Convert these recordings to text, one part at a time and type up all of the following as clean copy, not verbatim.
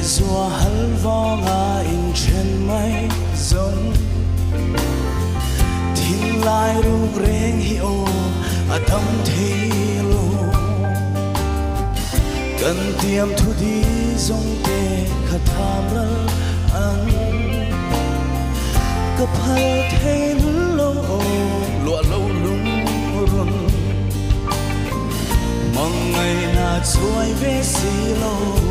Xua hal vonga in chen mai zong Thiên lai rung reng hi o a tâm thế lo Cần tiêm thu đi zong te khát tham ral an Cấp hal thế lo lụa lâu lung run Mong ngày na chuối về xì lo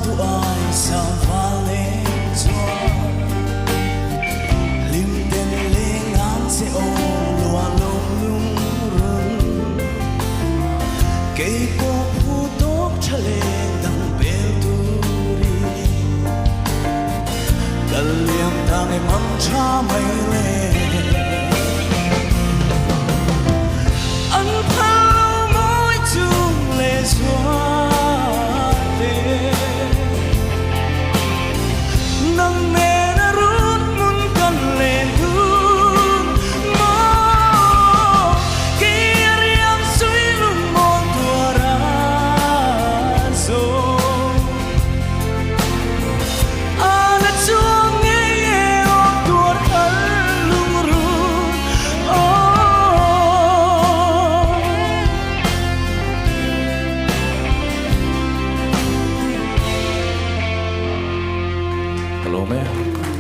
tu ai sao pha lê cho lim tên lê ngang sẽ ô lùa lông lung rừng cây cô phu tốt cha lê đằng bèo tu đi gần liềm thang em mong cha mây lê anh thao mối chung lê xóa Hello, man.